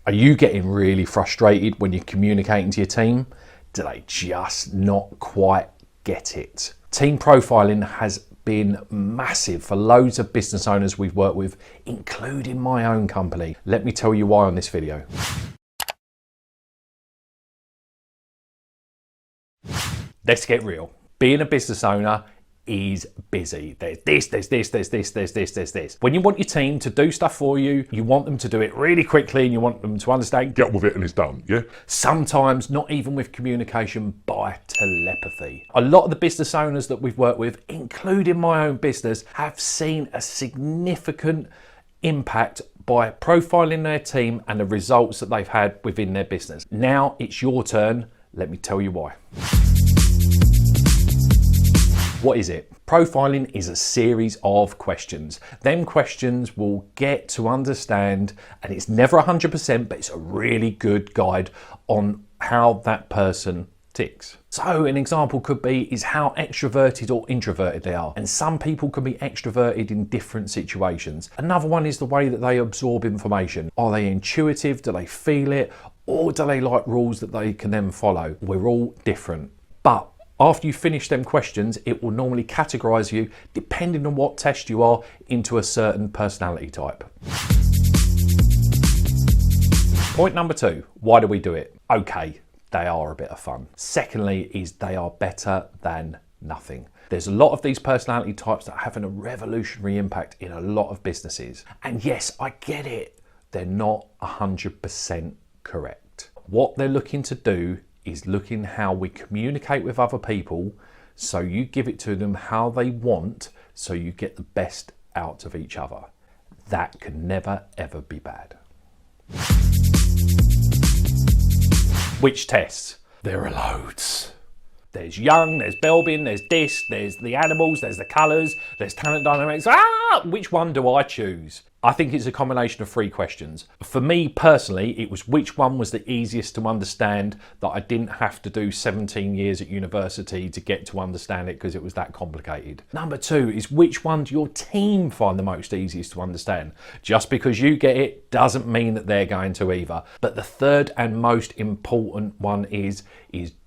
Are you getting really frustrated when you're communicating to your team? Do they just not quite get it? Team profiling has been massive for loads of business owners we've worked with, including my own company. Let me tell you why on this video. Let's get real. Being a business owner is busy. There's this. When you want your team to do stuff for you, you want them to do it really quickly and you want them to understand, get with it and it's done, yeah? Sometimes not even with communication, by telepathy. A lot of the business owners that we've worked with, including my own business, have seen a significant impact by profiling their team and the results that they've had within their business. Now it's your turn. Let me tell you why. What is it? Profiling is a series of questions. Them questions will get to understand, and it's never 100%, but it's a really good guide on how that person ticks. So an example could be is how extroverted or introverted they are. And some people can be extroverted in different situations. Another one is the way that they absorb information. Are they intuitive? Do they feel it? Or do they like rules that they can then follow? We're all different. But after you finish them questions, it will normally categorize you, depending on what test you are, into a certain personality type. Point number 2, why do we do it? Okay, they are a bit of fun. Secondly, is they are better than nothing. There's a lot of these personality types that are having a revolutionary impact in a lot of businesses. And yes, I get it. They're not 100% correct. What they're looking to do is looking how we communicate with other people, so you give it to them how they want, so you get the best out of each other. That can never ever be bad. Which tests? There are loads. There's Young, there's Belbin, there's DISC, there's the animals, there's the colours, there's talent dynamics. Which one do I choose? I think it's a combination of 3 questions. For me personally, it was which one was the easiest to understand, that I didn't have to do 17 years at university to get to understand it because it was that complicated. Number 2 is which one do your team find the most easiest to understand? Just because you get it doesn't mean that they're going to either. But the third and most important one is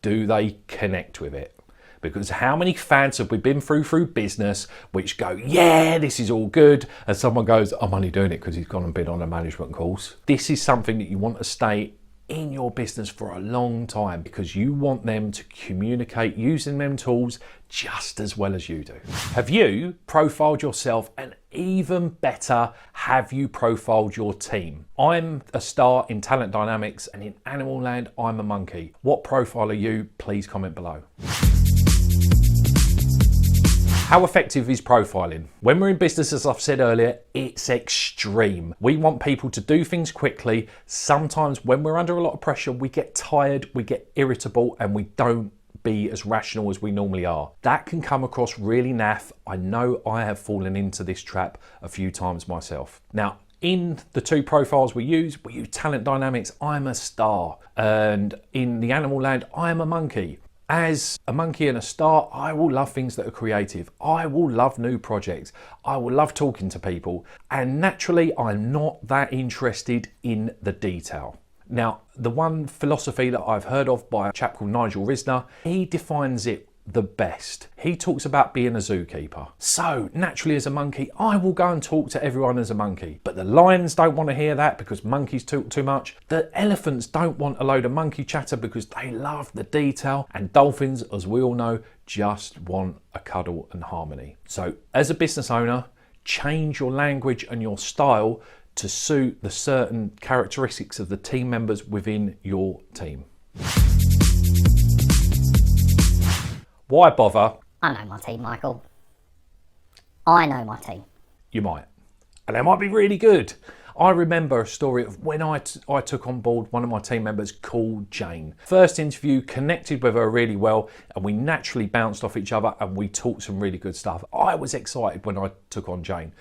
do they connect with it? Because how many fads have we been through business which go, yeah, this is all good, and someone goes, I'm only doing it because he's gone and been on a management course. This is something that you want to stay in your business for a long time, because you want them to communicate using them tools just as well as you do. Have you profiled yourself, and even better, have you profiled your team? I'm a star in Talent Dynamics, and in Animal Land, I'm a monkey. What profile are you? Please comment below. How effective is profiling? When we're in business, as I've said earlier, it's extreme. We want people to do things quickly. Sometimes when we're under a lot of pressure, we get tired, we get irritable, and we don't be as rational as we normally are. That can come across really naff. I know I have fallen into this trap a few times myself. Now, in the 2 profiles we use Talent Dynamics, I'm a star. And in the Animal Land, I'm a monkey. As a monkey and a star, I will love things that are creative. I will love new projects. I will love talking to people. And naturally, I'm not that interested in the detail. Now, the one philosophy that I've heard of by a chap called Nigel Risner, he defines it the best. He talks about being a zookeeper. So naturally, as a monkey, I will go and talk to everyone as a monkey. But the lions don't want to hear that because monkeys talk too much. The elephants don't want a load of monkey chatter because they love the detail. And dolphins, as we all know, just want a cuddle and harmony. So as a business owner, change your language and your style to suit the certain characteristics of the team members within your team. Why bother? I know my team, Michael. I know my team. You might. And they might be really good. I remember a story of when I took on board one of my team members called Jane. First interview, connected with her really well, and we naturally bounced off each other and we talked some really good stuff. I was excited when I took on Jane.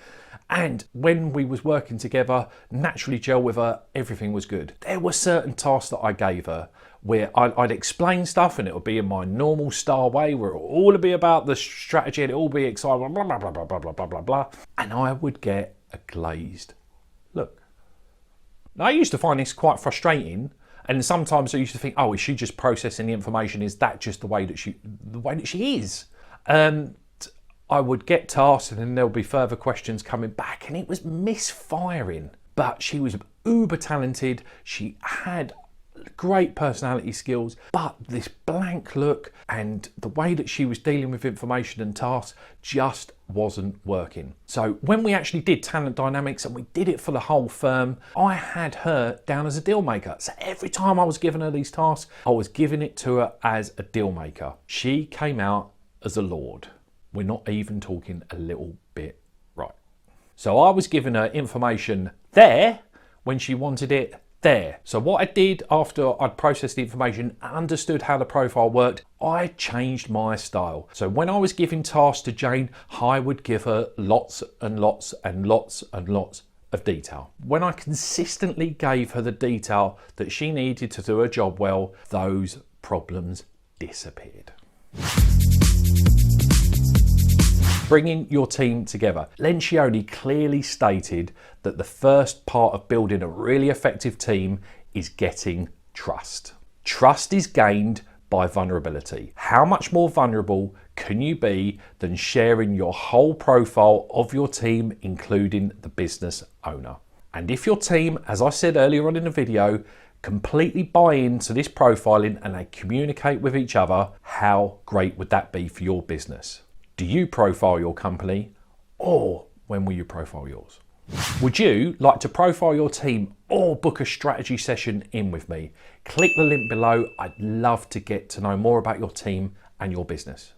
And when we was working together, naturally gel with her, everything was good. There were certain tasks that I gave her where I'd explain stuff and it would be in my normal star way, where it would all be about the strategy and it all be exciting, blah, blah, blah, blah, blah, blah, blah, blah, blah. And I would get a glazed look. Now, I used to find this quite frustrating, and sometimes I used to think, oh, is she just processing the information? Is that just the way that she is? And I would get tasks and then there'll be further questions coming back, and it was misfiring. But she was uber talented. She had great personality skills, but this blank look and the way that she was dealing with information and tasks just wasn't working. So when we actually did talent dynamics and we did it for the whole firm, I had her down as a deal maker. So every time I was giving her these tasks, I was giving it to her as a deal maker. She came out as a lord. We're not even talking a little bit right. So I was giving her information there when she wanted it there. So what I did after I'd processed the information and understood how the profile worked, I changed my style. So when I was giving tasks to Jane, I would give her lots and lots and lots and lots of detail. When I consistently gave her the detail that she needed to do her job well, those problems disappeared. Bringing your team together. Lencioni clearly stated that the first part of building a really effective team is getting trust. Trust is gained by vulnerability. How much more vulnerable can you be than sharing your whole profile of your team, including the business owner? And if your team, as I said earlier on in the video, completely buy into this profiling and they communicate with each other, how great would that be for your business? Do you profile your company, or when will you profile yours? Would you like to profile your team or book a strategy session in with me? Click the link below. I'd love to get to know more about your team and your business.